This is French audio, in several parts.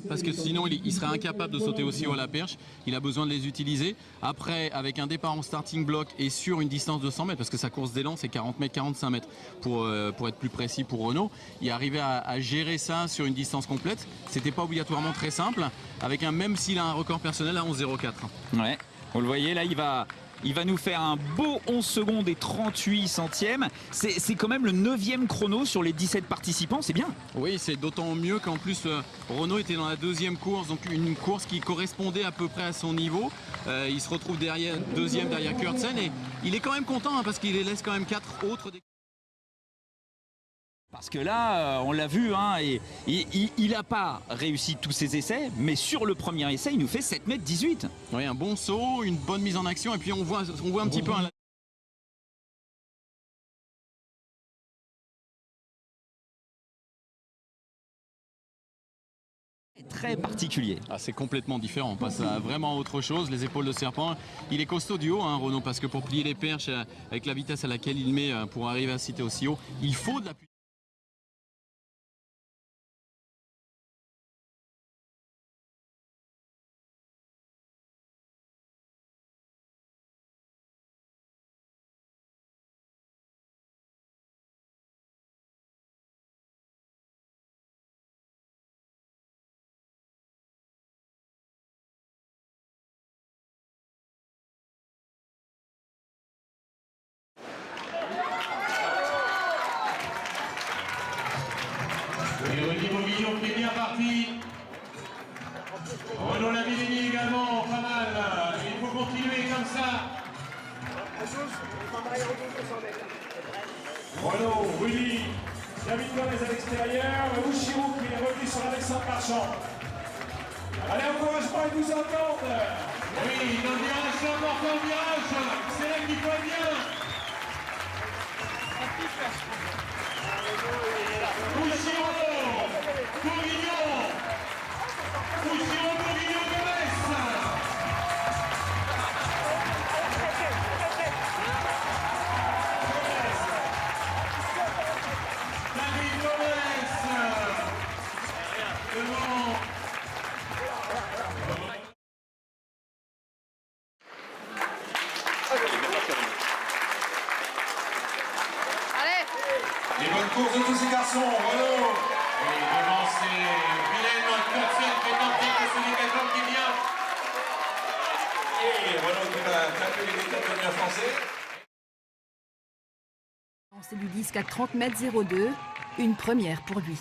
Parce que sinon il serait incapable de sauter aussi haut à la perche. Il a besoin de les utiliser. Après, avec un départ en starting block et sur une distance de 100 mètres, parce que sa course d'élan c'est 40 mètres, 45 mètres pour être plus précis pour Renaud, il arrivait à gérer ça sur une distance complète. C'était pas obligatoirement très simple, avec même s'il a un record personnel à 11,04. Ouais, vous le voyez là, il va nous faire un beau 11 secondes et 38 centièmes. C'est quand même le 9e chrono sur les 17 participants, c'est bien. Oui, c'est d'autant mieux qu'en plus Renaud était dans la deuxième course, donc une course qui correspondait à peu près à son niveau. Il se retrouve deuxième derrière Kurtzen et il est quand même content parce qu'il les laisse quand même 4 autres. Parce que là, on l'a vu, hein, et il n'a pas réussi tous ses essais, mais sur le premier essai, il nous fait 7,18 m. Oui, un bon saut, une bonne mise en action, et puis on voit un petit peu un... Très particulier. Ah, c'est complètement différent, on passe à vraiment autre chose. Les épaules de serpent, il est costaud du haut, hein, Renaud, parce que pour plier les perches avec la vitesse à laquelle il met pour arriver à citer aussi haut, il faut de la puissance. Et au niveau Guillaume qui est bien parti. Renaud Lavillenie également, pas mal. Il faut continuer comme ça. Renaud, Rudy, David Gomez à l'extérieur, Ushiro qui est revenu sur Alexandre Marchand. Allez, encouragement, ils nous entendent. Oui, dans le virage, c'est important le virage. C'est là qu'il faut bien. Ushiro, Bourguignon, Ushiro, Bourguignon, Gomez. David Gomez. Devant. Les bonnes courses de tous ces garçons, Renaud. Et devant c'est Willem Kurtzen qui est tenté que ce décathlon qui vient. Et Renaud qui va taper les décathloniens français. C'est du disque à 30,02 m, une première pour lui.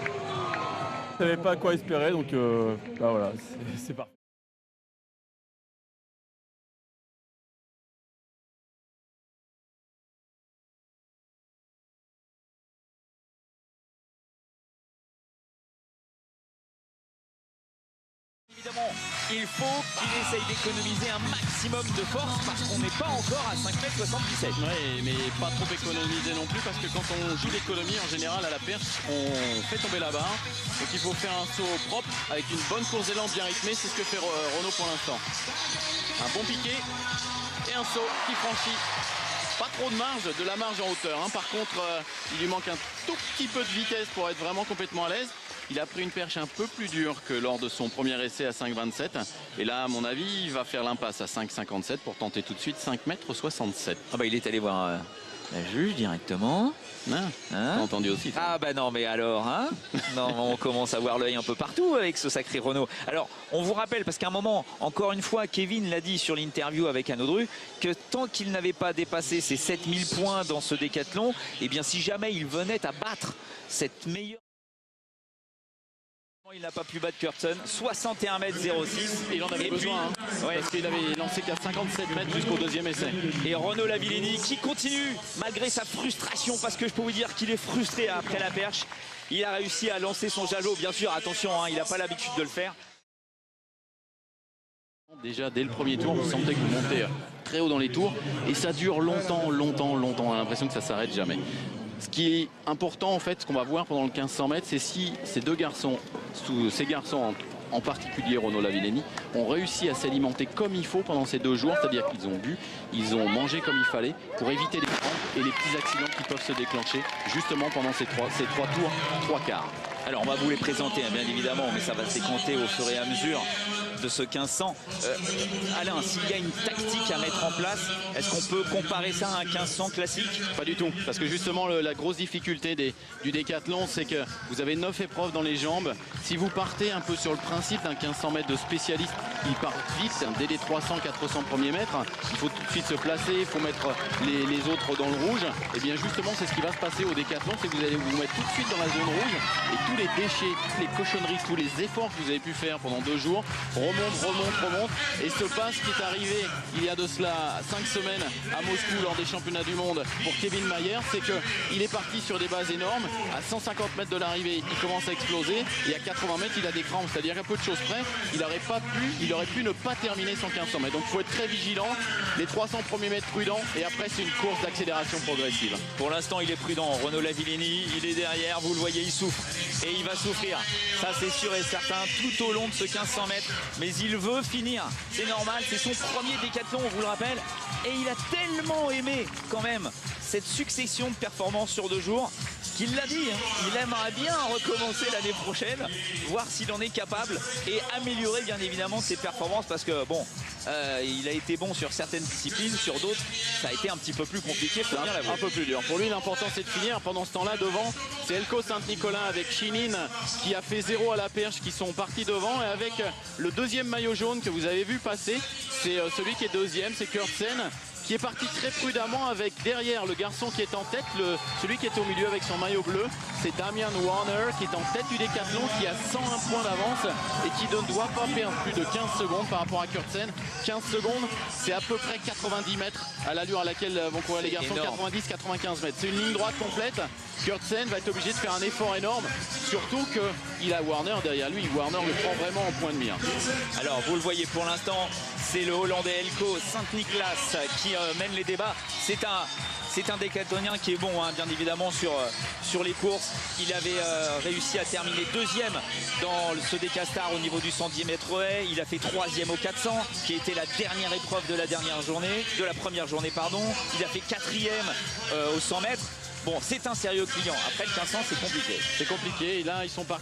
Je ne savais pas à quoi espérer, donc voilà, c'est parti. Évidemment, il faut qu'il essaye d'économiser un maximum de force parce qu'on n'est pas encore à 5,77 m. Oui, mais pas trop économiser non plus parce que quand on joue l'économie, en général à la perche, on fait tomber la barre. Donc il faut faire un saut propre avec une bonne course d'élan bien rythmée. C'est ce que fait Renaud pour l'instant. Un bon piqué et un saut qui franchit. Pas trop de marge, de la marge en hauteur. Hein. Par contre, il lui manque un tout petit peu de vitesse pour être vraiment complètement à l'aise. Il a pris une perche un peu plus dure que lors de son premier essai à 5,27. Et là, à mon avis, il va faire l'impasse à 5,57 pour tenter tout de suite 5,67 m. Ah bah il est allé voir la juge directement. Hein, t'as entendu aussi ça. Ah bah non mais alors, hein. Non, on commence à voir l'œil un peu partout avec ce sacré Renaud. Alors, on vous rappelle, parce qu'à un moment, encore une fois, Kevin l'a dit sur l'interview avec Anne Audru, que tant qu'il n'avait pas dépassé ses 7000 points dans ce décathlon, eh bien si jamais il venait à battre cette meilleure... Il n'a pas pu battre Kurtzen, 61,06 m. Il en avait besoin, hein, parce qu'il avait lancé qu'à 57 mètres jusqu'au deuxième essai. Et Renaud Lavillenie qui continue, malgré sa frustration, parce que je peux vous dire qu'il est frustré après la perche. Il a réussi à lancer son javelot, bien sûr, attention, hein, il n'a pas l'habitude de le faire. Déjà, dès le premier tour, vous sentez que vous montez très haut dans les tours, et ça dure longtemps, longtemps, longtemps. On a l'impression que ça s'arrête jamais. Ce qui est important, en fait, ce qu'on va voir pendant le 1500 mètres, c'est si ces deux garçons, ces garçons en particulier Renaud Lavillenie, ont réussi à s'alimenter comme il faut pendant ces 2 jours, c'est-à-dire qu'ils ont bu, ils ont mangé comme il fallait pour éviter les crampes. et les petits accidents qui peuvent se déclencher justement pendant ces trois tours, 3 quarts. Alors on va vous les présenter bien évidemment, mais ça va se décanter au fur et à mesure de ce 1500. Alain, s'il y a une tactique à mettre en place, est-ce qu'on peut comparer ça à un 1500 classique? Pas du tout, parce que justement la grosse difficulté du décathlon, c'est que vous avez 9 épreuves dans les jambes. Si vous partez un peu sur le principe d'un 1500 mètres de spécialiste, il part vite, dès les 300-400 premiers mètres, il faut tout de suite se placer, il faut mettre les autres dans le rouge. Et bien justement, c'est ce qui va se passer au décathlon, c'est que vous allez vous mettre tout de suite dans la zone rouge et tous les déchets, toutes les cochonneries, tous les efforts que vous avez pu faire pendant 2 jours remontent. Et ce passe qui est arrivé il y a de cela 5 semaines à Moscou lors des championnats du monde pour Kevin Mayer, c'est qu'il est parti sur des bases énormes. À 150 mètres de l'arrivée, il commence à exploser et à 80 mètres, il a des crampes. C'est-à-dire qu'à peu de choses près, il aurait pu ne pas terminer son 1500 mètres. Donc il faut être très vigilant. Les 300 premiers mètres prudents et après c'est une course d'accélération progressive. Pour l'instant, il est prudent. Renaud Lavillenie, il est derrière, vous le voyez, il souffre. Et il va souffrir. Ça, c'est sûr et certain tout au long de ce 1500 mètres. Mais il veut finir. C'est normal, c'est son premier décathlon, on vous le rappelle. Et il a tellement aimé quand même cette succession de performances sur 2 jours qu'il l'a dit, il aimerait bien recommencer l'année prochaine, voir s'il en est capable et améliorer bien évidemment ses performances parce que bon, il a été bon sur certaines disciplines, sur d'autres, ça a été un petit peu plus compliqué. Un peu plus dur. Pour lui, l'important c'est de finir. Pendant ce temps-là, devant, c'est Elko Saint-Nicolas avec Chinin qui a fait 0 à la perche, qui sont partis devant. Et avec le deuxième maillot jaune que vous avez vu passer, c'est celui qui est deuxième, c'est Kurtsen, qui est parti très prudemment avec derrière le garçon qui est en tête, celui qui est au milieu avec son maillot bleu, c'est Damian Warner qui est en tête du décathlon, qui a 101 points d'avance et qui ne doit pas perdre plus de 15 secondes par rapport à Kurtsen. 15 secondes, c'est à peu près 90 mètres à l'allure à laquelle vont courir les garçons, 90-95 mètres. C'est une ligne droite complète. Kurtsen va être obligé de faire un effort énorme, surtout qu'il a Warner derrière lui. Warner le prend vraiment en point de mire. Alors vous le voyez pour l'instant, c'est le Hollandais Elko Saint-Nicolas qui mène les débats. C'est un décathlonien qui est bon, bien évidemment, sur les courses. Il avait réussi à terminer 2e dans ce décastar au niveau du 110 mètres haies. Il a fait 3e au 400, qui était la dernière épreuve de la première journée, pardon. Il a fait 4e au 100 mètres. Bon, c'est un sérieux client. Après le 1500, c'est compliqué. C'est compliqué. Et là, ils sont pas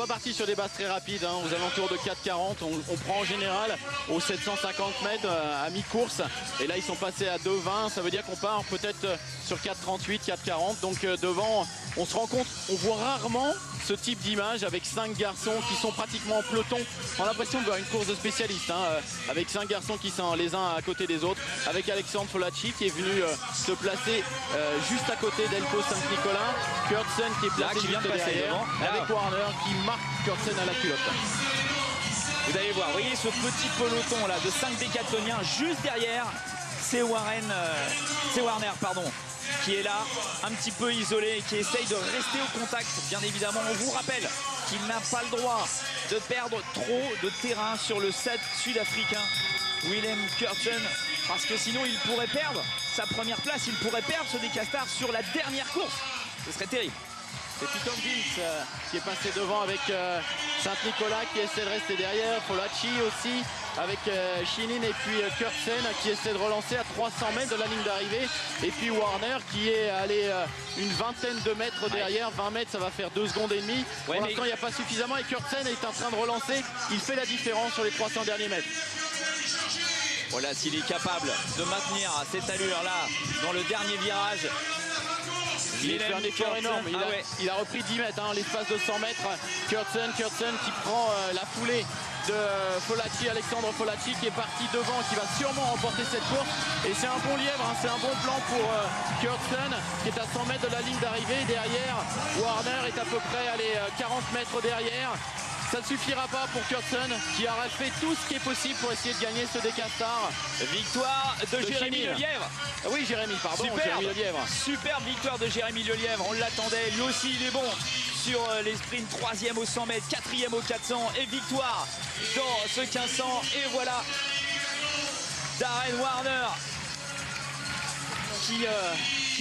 partis sur des bases très rapides, aux alentours de 4,40. On prend en général aux 750 mètres à mi-course. Et là, ils sont passés à 2,20. Ça veut dire qu'on part peut-être sur 4,38, 4,40. Donc devant, on se rend compte, on voit rarement ce type d'image avec 5 garçons qui sont pratiquement en peloton. On a l'impression de voir une course de spécialistes, avec 5 garçons qui sont les uns à côté des autres, avec Alexandre Folacci qui est venu se placer juste à côté d'Elko Saint-Nicolas, Kurtsen qui est placé juste derrière, avec Warner qui marque Kurtsen à la culotte. Vous allez voir, vous voyez ce petit peloton là de 5 décathloniens juste derrière, c'est Warner, qui est là, un petit peu isolé, qui essaye de rester au contact. Bien évidemment, on vous rappelle qu'il n'a pas le droit de perdre trop de terrain sur le set sud-africain Willem Kurtsen, parce que sinon il pourrait perdre sa première place, il pourrait perdre ce décastar sur la dernière course. Ce serait terrible. C'est Python Gils qui est passé devant avec Saint-Nicolas qui essaie de rester derrière, Folacci aussi avec Chinin et puis Kurtsen qui essaie de relancer à 300 mètres de la ligne d'arrivée, et puis Warner qui est allé une vingtaine de mètres derrière. 20 mètres, ça va faire 2 secondes et demie. Pour l'instant, il n'y a pas suffisamment et Kurtsen est en train de relancer. Il fait la différence sur les 300 derniers mètres. Voilà, s'il est capable de maintenir cette allure-là dans le dernier virage. Il fait un effort énorme. Il a repris 10 mètres, l'espace de 100 mètres. Kurtsen qui prend la foulée de Folacci, Alexandre Folacci qui est parti devant, qui va sûrement remporter cette course. Et c'est un bon lièvre, c'est un bon plan pour Kurtsen qui est à 100 mètres de la ligne d'arrivée. Derrière, Warner est à peu près 40 mètres derrière. Ça ne suffira pas pour Kurtsen qui aura fait tout ce qui est possible pour essayer de gagner ce décastar. Victoire de Jérémy Lelièvre. Oui, Jérémy, pardon. Jérémy Lelièvre. Superbe victoire de Jérémy Lelièvre. On l'attendait. Lui aussi, il est bon sur les sprints. 3e au 100 mètres, 4e au 400 et victoire dans ce 1500. Et voilà Darren Warner qui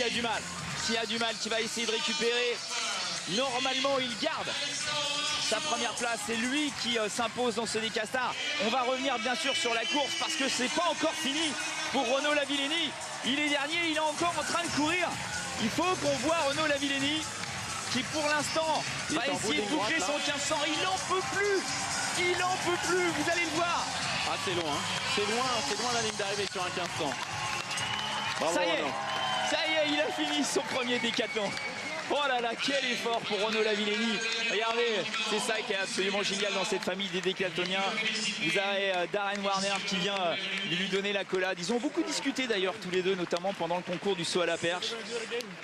a du mal, qui va essayer de récupérer. Normalement, il garde sa première place, c'est lui qui s'impose dans ce décastar. On va revenir bien sûr sur la course parce que c'est pas encore fini. pour Renaud Lavillenie. Il est dernier, il est encore en train de courir. Il faut qu'on voit Renaud Lavillenie qui pour l'instant va essayer de boucler son 1500. Il n'en peut plus. Il n'en peut plus, vous allez le voir. Ah, c'est loin, c'est loin la ligne d'arrivée sur un 1500. Bravo, Ça y est, Renaud. ça y est, il a fini son premier décathlon. Oh là là, quel effort pour Renaud Lavillenie. Regardez, c'est ça qui est absolument génial dans cette famille des décathloniens. Vous avez Darren Warner qui vient lui donner l'accolade. Ils ont beaucoup discuté d'ailleurs tous les deux, notamment pendant le concours du saut à la perche.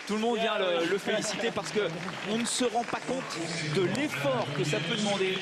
Tout le monde vient le féliciter parce qu'on ne se rend pas compte de l'effort que ça peut demander